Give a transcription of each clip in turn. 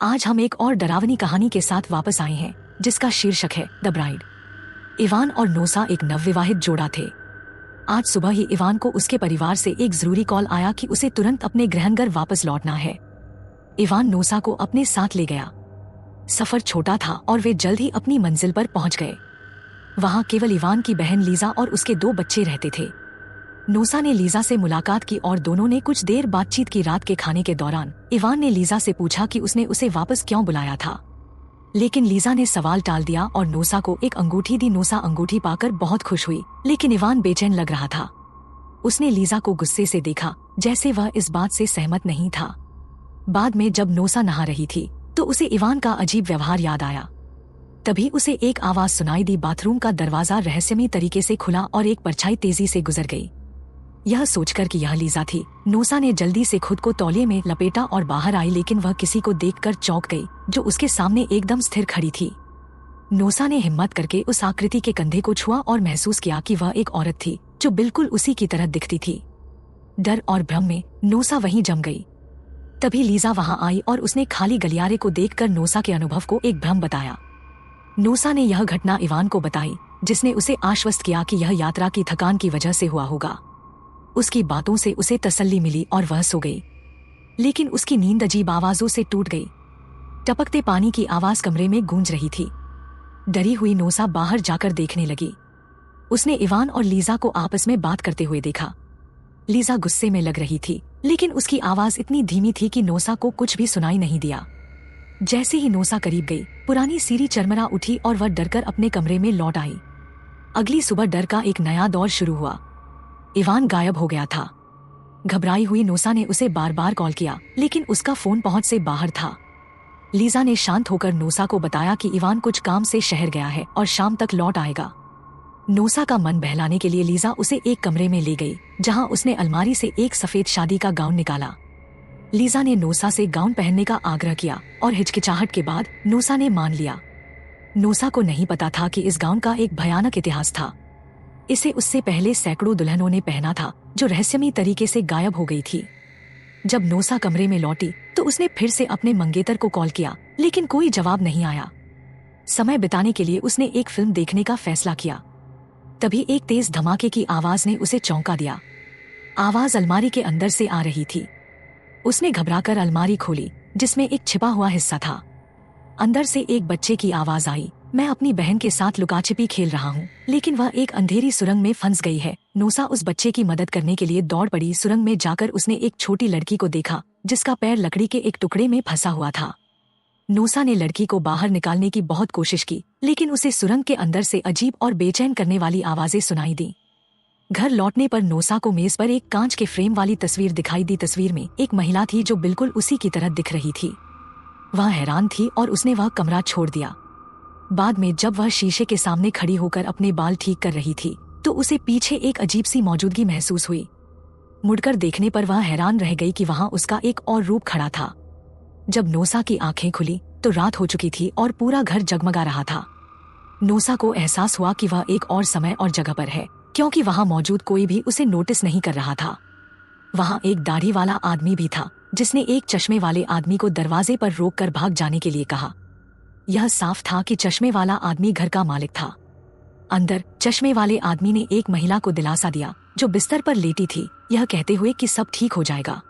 आज हम एक और डरावनी कहानी के साथ वापस आए हैं जिसका शीर्षक है द ब्राइड। इवान और नोसा एक नवविवाहित जोड़ा थे। आज सुबह ही इवान को उसके परिवार से एक जरूरी कॉल आया कि उसे तुरंत अपने गृहनगर वापस लौटना है। इवान नोसा को अपने साथ ले गया। सफर छोटा था और वे जल्द ही अपनी मंजिल पर पहुंच गए। वहां केवल इवान की बहन लीजा और उसके 2 बच्चे रहते थे। नोसा ने लीजा से मुलाकात की और दोनों ने कुछ देर बातचीत की। रात के खाने के दौरान इवान ने लीजा से पूछा कि उसने उसे वापस क्यों बुलाया था, लेकिन लीजा ने सवाल टाल दिया और नोसा को एक अंगूठी दी। नोसा अंगूठी पाकर बहुत खुश हुई, लेकिन इवान बेचैन लग रहा था। उसने लीजा को गुस्से से देखा, जैसे वह इस बात से सहमत नहीं था। बाद में जब नोसा नहा रही थी तो उसे इवान का अजीब व्यवहार याद आया। तभी उसे एक आवाज सुनाई दी। बाथरूम का दरवाजा रहस्यमयी तरीके से खुला और एक परछाई तेजी से गुजर गई। यह सोचकर कि यह लीजा थी, नोसा ने जल्दी से खुद को तौलिए में लपेटा और बाहर आई, लेकिन वह किसी को देखकर चौंक गई जो उसके सामने एकदम स्थिर खड़ी थी। नोसा ने हिम्मत करके उस आकृति के कंधे को छुआ और महसूस किया कि वह एक औरत थी जो बिल्कुल उसी की तरह दिखती थी। डर और भ्रम में नोसा वहीं जम गई। तभी लीजा वहां आई और उसने खाली गलियारे को देखकर नोसा के अनुभव को एक भ्रम बताया। नोसा ने यह घटना इवान को बताई, जिसने उसे आश्वस्त किया कि यह यात्रा की थकान की वजह से हुआ होगा। उसकी बातों से उसे तसल्ली मिली और वह सो गई। लेकिन उसकी नींद अजीब आवाजों से टूट गई। टपकते पानी की आवाज कमरे में गूंज रही थी। डरी हुई नोसा बाहर जाकर देखने लगी। उसने इवान और लीजा को आपस में बात करते हुए देखा। लीजा गुस्से में लग रही थी, लेकिन उसकी आवाज इतनी धीमी थी कि नोसा को कुछ भी सुनाई नहीं दिया। जैसे ही नोसा करीब गई, पुरानी सीढ़ी चरमरा उठी और वह डरकर अपने कमरे में लौट आई। अगली सुबह डर का एक नया दौर शुरू हुआ। इवान गायब हो गया था। घबराई हुई नोसा ने उसे बार बार कॉल किया, लेकिन उसका फोन पहुंच से बाहर था। लीजा ने शांत होकर नोसा को बताया कि इवान कुछ काम से शहर गया है और शाम तक लौट आएगा। नोसा का मन बहलाने के लिए लीजा उसे एक कमरे में ले गई, जहां उसने अलमारी से एक सफेद शादी का गाउन निकाला। लीजा ने नोसा से गाउन पहनने का आग्रह किया और हिचकिचाहट के बाद नोसा ने मान लिया। नोसा को नहीं पता था कि इस गाउन का एक भयानक इतिहास था। इसे उससे पहले सैकड़ों दुल्हनों ने पहना था, जो रहस्यमयी तरीके से गायब हो गई थी। जब नोसा कमरे में लौटी तो उसने फिर से अपने मंगेतर को कॉल किया, लेकिन कोई जवाब नहीं आया। समय बिताने के लिए उसने एक फिल्म देखने का फैसला किया। तभी एक तेज धमाके की आवाज ने उसे चौंका दिया। आवाज अलमारी के अंदर से आ रही थी। उसने घबराकर अलमारी खोली, जिसमें एक छिपा हुआ हिस्सा था। अंदर से एक बच्चे की आवाज आई, मैं अपनी बहन के साथ लुकाछिपी खेल रहा हूँ, लेकिन वह एक अंधेरी सुरंग में फंस गई है। नोसा उस बच्चे की मदद करने के लिए दौड़ पड़ी। सुरंग में जाकर उसने एक छोटी लड़की को देखा, जिसका पैर लकड़ी के एक टुकड़े में फंसा हुआ था। नोसा ने लड़की को बाहर निकालने की बहुत कोशिश की, लेकिन उसे सुरंग के अंदर से अजीब और बेचैन करने वाली आवाजें सुनाई दी। घर लौटने पर नोसा को मेज पर एक कांच के फ्रेम वाली तस्वीर दिखाई दी। तस्वीर में एक महिला थी जो बिल्कुल उसी की तरह दिख रही थी। वह हैरान थी और उसने वह कमरा छोड़ दिया। बाद में जब वह शीशे के सामने खड़ी होकर अपने बाल ठीक कर रही थी तो उसे पीछे एक अजीब सी मौजूदगी महसूस हुई। मुड़कर देखने पर वह हैरान रह गई कि वहां उसका एक और रूप खड़ा था। जब नोसा की आंखें खुली तो रात हो चुकी थी और पूरा घर जगमगा रहा था। नोसा को एहसास हुआ कि वह एक और समय और जगह पर है, क्योंकि वहां मौजूद कोई भी उसे नोटिस नहीं कर रहा था। वहां एक दाढ़ी वाला आदमी भी था, जिसने एक चश्मे वाले आदमी को दरवाजे पर रोककर भाग जाने के लिए कहा। यह साफ था कि चश्मे वाला आदमी घर का मालिक था। अंदर चश्मे वाले आदमी ने एक महिला को दिलासा दिया जो बिस्तर पर लेटी थी, यह कहते हुए कि सब ठीक हो जाएगा।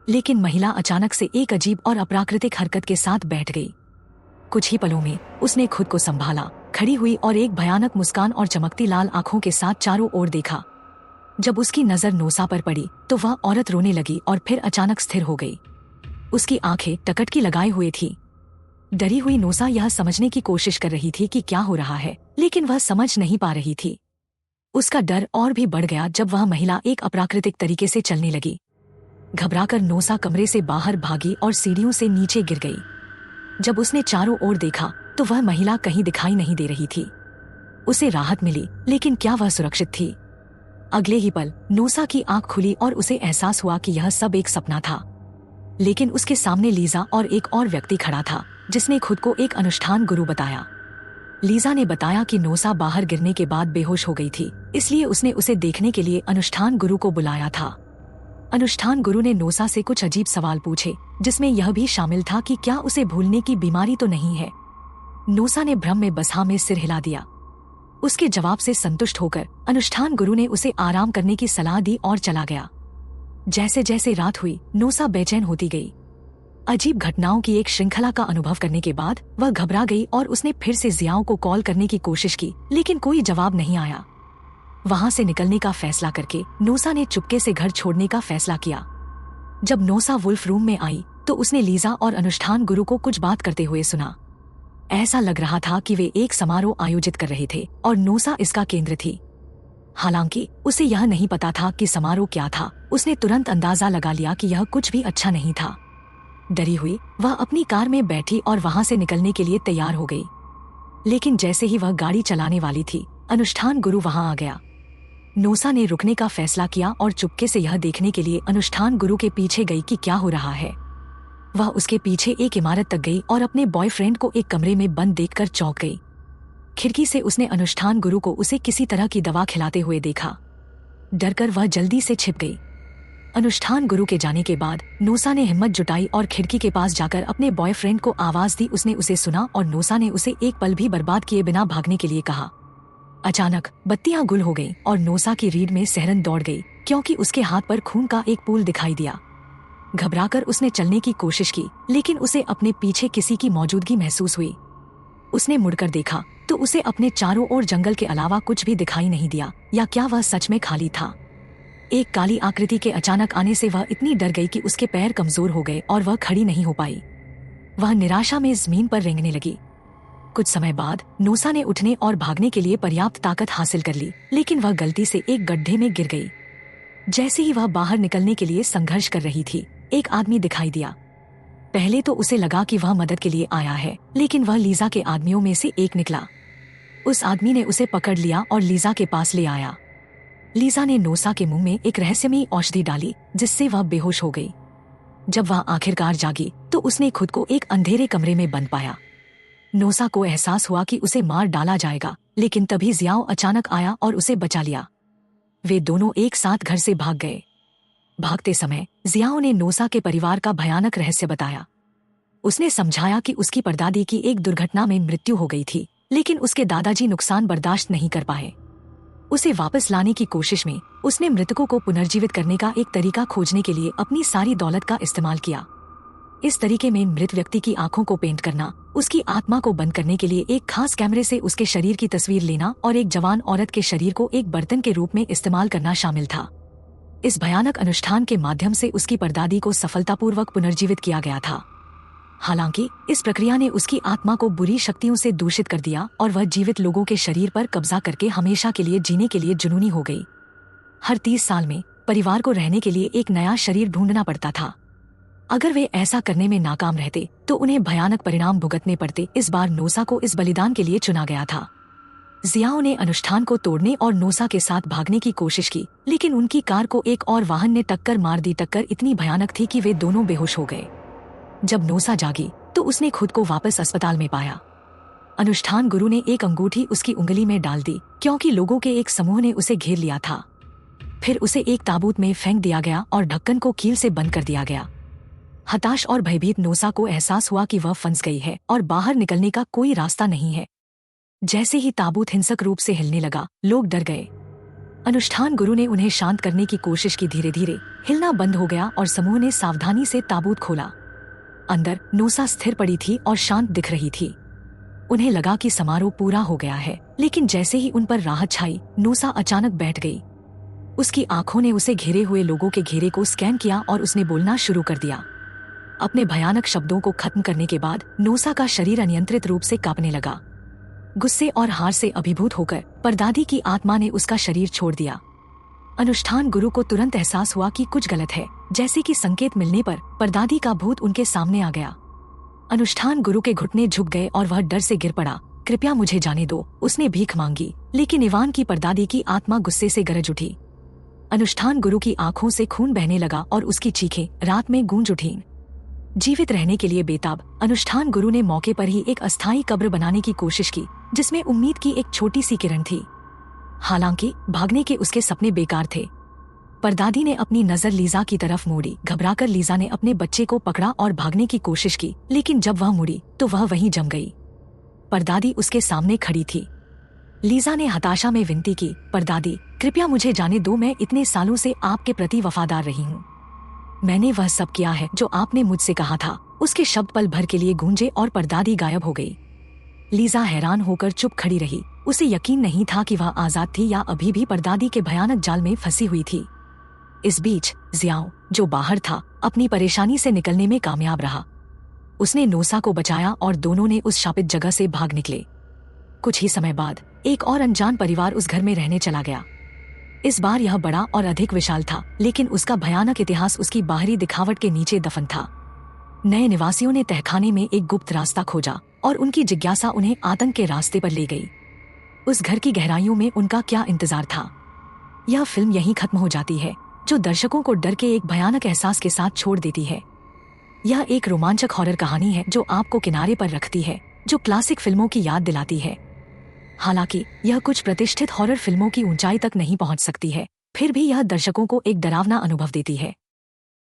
लेकिन महिला अचानक से एक अजीब और अप्राकृतिक हरकत के साथ बैठ गई। कुछ ही पलों में उसने खुद को संभाला, खड़ी हुई और एक भयानक मुस्कान और चमकती लाल आंखों के साथ चारों ओर देखा। जब उसकी नजर नोसा पर पड़ी तो वह औरत रोने लगी और फिर अचानक स्थिर हो गई। उसकी आंखें टकटकी लगाए हुए थी। डरी हुई नोसा यह समझने की कोशिश कर रही थी कि क्या हो रहा है, लेकिन वह समझ नहीं पा रही थी। उसका डर और भी बढ़ गया जब वह महिला एक अप्राकृतिक तरीके से चलने लगी। घबराकर नोसा कमरे से बाहर भागी और सीढ़ियों से नीचे गिर गई। जब उसने चारों ओर देखा तो वह महिला कहीं दिखाई नहीं दे रही थी। उसे राहत मिली, लेकिन क्या वह सुरक्षित थी? अगले ही पल नोसा की आंख खुली और उसे एहसास हुआ कि यह सब एक सपना था। लेकिन उसके सामने लीजा और एक और व्यक्ति खड़ा था, जिसने खुद को एक अनुष्ठान गुरु बताया। लीजा ने बताया कि नोसा बाहर गिरने के बाद बेहोश हो गई थी, इसलिए उसने उसे देखने के लिए अनुष्ठान गुरु को बुलाया था। अनुष्ठान गुरु ने नोसा से कुछ अजीब सवाल पूछे, जिसमें यह भी शामिल था कि क्या उसे भूलने की बीमारी तो नहीं है। नोसा ने भ्रम में बस हाँ में सिर हिला दिया। उसके जवाब से संतुष्ट होकर अनुष्ठान गुरु ने उसे आराम करने की सलाह दी और चला गया। जैसे जैसे रात हुई, नोसा बेचैन होती गई। अजीब घटनाओं की एक श्रृंखला का अनुभव करने के बाद वह घबरा गई और उसने फिर से जियाओं को कॉल करने की कोशिश की, लेकिन कोई जवाब नहीं आया। वहां से निकलने का फैसला करके नोसा ने चुपके से घर छोड़ने का फैसला किया। जब नोसा वुल्फ रूम में आई तो उसने लीजा और अनुष्ठान गुरु को कुछ बात करते हुए सुना। ऐसा लग रहा था कि वे एक समारोह आयोजित कर रहे थे और नोसा इसका केंद्र थी। हालांकि उसे यह नहीं पता था कि समारोह क्या था। उसने तुरंत अंदाजा लगा लिया कि यह कुछ भी अच्छा नहीं था। डरी हुई वह अपनी कार में बैठी और वहां से निकलने के लिए तैयार हो गई। लेकिन जैसे ही वह गाड़ी चलाने वाली थी, अनुष्ठान गुरु वहां आ गया। नोसा ने रुकने का फैसला किया और चुपके से यह देखने के लिए अनुष्ठान गुरु के पीछे गई कि क्या हो रहा है। वह उसके पीछे एक इमारत तक गई और अपने बॉयफ्रेंड को एक कमरे में बंद देखकर चौंक गई। खिड़की से उसने अनुष्ठान गुरु को उसे किसी तरह की दवा खिलाते हुए देखा। डरकर वह जल्दी से छिप गई। अनुष्ठान गुरु के जाने के बाद नोसा ने हिम्मत जुटाई और खिड़की के पास जाकर अपने बॉयफ्रेंड को आवाज दी। उसने उसे सुना और नोसा ने उसे एक पल भी बर्बाद किए बिना भागने के लिए कहा। अचानक बत्तियां गुल हो गईं और नोसा की रीढ़ में सिहरन दौड़ गई, क्योंकि उसके हाथ पर खून का एक पूल दिखाई दिया। घबराकर उसने चलने की कोशिश की, लेकिन उसे अपने पीछे किसी की मौजूदगी महसूस हुई। उसने मुड़कर देखा तो उसे अपने चारों ओर जंगल के अलावा कुछ भी दिखाई नहीं दिया, या क्या वह सच में खाली था। एक काली आकृति के अचानक आने से वह इतनी डर गई कि उसके पैर कमजोर हो गए और वह खड़ी नहीं हो पाई। वह निराशा में जमीन पर रेंगने लगी। कुछ समय बाद नोसा ने उठने और भागने के लिए पर्याप्त ताकत हासिल कर ली, लेकिन वह गलती से एक गड्ढे में गिर गई। जैसे ही वह बाहर निकलने के लिए संघर्ष कर रही थी, एक आदमी दिखाई दिया। पहले तो उसे लगा कि वह मदद के लिए आया है, लेकिन वह लीजा के आदमियों में से एक निकला। उस आदमी ने उसे पकड़ लिया और लीजा के पास ले आया। लीजा ने नोसा के मुंह में एक रहस्यमयी औषधि डाली, जिससे वह बेहोश हो गई। जब वह आखिरकार जागी तो उसने खुद को एक अंधेरे कमरे में बंद पाया। नोसा को एहसास हुआ कि उसे मार डाला जाएगा, लेकिन तभी जियाओ अचानक आया और उसे बचा लिया। वे दोनों एक साथ घर से भाग गए। भागते समय जियाओ ने नोसा के परिवार का भयानक रहस्य बताया। उसने समझाया कि उसकी परदादी की एक दुर्घटना में मृत्यु हो गई थी, लेकिन उसके दादाजी नुकसान बर्दाश्त नहीं कर पाए। उसे वापस लाने की कोशिश में उसने मृतकों को पुनर्जीवित करने का एक तरीका खोजने के लिए अपनी सारी दौलत का इस्तेमाल किया। इस तरीके में मृत व्यक्ति की आंखों को पेंट करना, उसकी आत्मा को बंद करने के लिए एक खास कैमरे से उसके शरीर की तस्वीर लेना और एक जवान औरत के शरीर को एक बर्तन के रूप में इस्तेमाल करना शामिल था। इस भयानक अनुष्ठान के माध्यम से उसकी परदादी को सफलतापूर्वक पुनर्जीवित किया गया था। हालांकि इस प्रक्रिया ने उसकी आत्मा को बुरी शक्तियों से दूषित कर दिया और वह जीवित लोगों के शरीर पर कब्जा करके हमेशा के लिए जीने के लिए जुनूनी हो गई। हर 30 साल में परिवार को रहने के लिए एक नया शरीर ढूंढना पड़ता था। अगर वे ऐसा करने में नाकाम रहते तो उन्हें भयानक परिणाम भुगतने पड़ते। इस बार नोसा को इस बलिदान के लिए चुना गया था। जियाओ ने अनुष्ठान को तोड़ने और नोसा के साथ भागने की कोशिश की, लेकिन उनकी कार को एक और वाहन ने टक्कर मार दी। टक्कर इतनी भयानक थी कि वे दोनों बेहोश हो गए। जब नोसा जागी तो उसने खुद को वापस अस्पताल में पाया। अनुष्ठान गुरु ने एक अंगूठी उसकी उंगली में डाल दी, क्योंकि लोगों के एक समूह ने उसे घेर लिया था। फिर उसे एक ताबूत में फेंक दिया गया और ढक्कन को कील से बंद कर दिया गया। हताश और भयभीत नोसा को एहसास हुआ कि वह फंस गई है और बाहर निकलने का कोई रास्ता नहीं है। जैसे ही ताबूत हिंसक रूप से हिलने लगा, लोग डर गए। अनुष्ठान गुरु ने उन्हें शांत करने की कोशिश की। धीरे धीरे हिलना बंद हो गया और समूह ने सावधानी से ताबूत खोला। अंदर नोसा स्थिर पड़ी थी और शांत दिख रही थी। उन्हें लगा कि समारोह पूरा हो गया है, लेकिन जैसे ही उन पर राहत छाई, नोसा अचानक बैठ गई। उसकी आंखों ने उसे घेरे हुए लोगों के घेरे को स्कैन किया और उसने बोलना शुरू कर दिया। अपने भयानक शब्दों को खत्म करने के बाद नोसा का शरीर अनियंत्रित रूप से कांपने लगा। गुस्से और हार से अभिभूत होकर परदादी की आत्मा ने उसका शरीर छोड़ दिया। अनुष्ठान गुरु को तुरंत एहसास हुआ कि कुछ गलत है। जैसे कि संकेत मिलने पर परदादी का भूत उनके सामने आ गया। अनुष्ठान गुरु के घुटने झुक गए और वह डर से गिर पड़ा। कृपया मुझे जाने दो, उसने भीख मांगी, लेकिन इवान की परदादी की आत्मा गुस्से से गरज उठी। अनुष्ठान गुरु की आंखों से खून बहने लगा और उसकी चीखें रात में गूंज उठीं। जीवित रहने के लिए बेताब अनुष्ठान गुरु ने मौके पर ही एक अस्थायी कब्र बनाने की कोशिश की, जिसमें उम्मीद की एक छोटी सी किरण थी। हालांकि भागने के उसके सपने बेकार थे। परदादी ने अपनी नजर लीजा की तरफ मोड़ी। घबराकर लीजा ने अपने बच्चे को पकड़ा और भागने की कोशिश की, लेकिन जब वह मुड़ी तो वह वहीं जम गई। परदादी उसके सामने खड़ी थी। लीजा ने हताशा में विनती की, परदादी कृपया मुझे जाने दो, मैं इतने सालों से आपके प्रति वफादार रही हूँ। मैंने वह सब किया है जो आपने मुझसे कहा था। उसके शब्द पल भर के लिए गूंजे और परदादी गायब हो गई। लीजा हैरान होकर चुप खड़ी रही। उसे यकीन नहीं था कि वह आजाद थी या अभी भी परदादी के भयानक जाल में फंसी हुई थी। इस बीच जियाओ, जो बाहर था, अपनी परेशानी से निकलने में कामयाब रहा। उसने नोसा को बचाया और दोनों ने उस शापित जगह से भाग निकले। कुछ ही समय बाद एक और अनजान परिवार उस घर में रहने चला गया। इस बार यह बड़ा और अधिक विशाल था, लेकिन उसका भयानक इतिहास उसकी बाहरी दिखावट के नीचे दफन था। नए निवासियों ने तहखाने में एक गुप्त रास्ता खोजा और उनकी जिज्ञासा उन्हें आतंक के रास्ते पर ले गई। उस घर की गहराइयों में उनका क्या इंतजार था? यह फिल्म यहीं खत्म हो जाती है, जो दर्शकों को डर के एक भयानक एहसास के साथ छोड़ देती है। यह एक रोमांचक हॉरर कहानी है जो आपको किनारे पर रखती है, जो क्लासिक फिल्मों की याद दिलाती है। हालांकि यह कुछ प्रतिष्ठित हॉरर फिल्मों की ऊंचाई तक नहीं पहुंच सकती है, फिर भी यह दर्शकों को एक डरावना अनुभव देती है।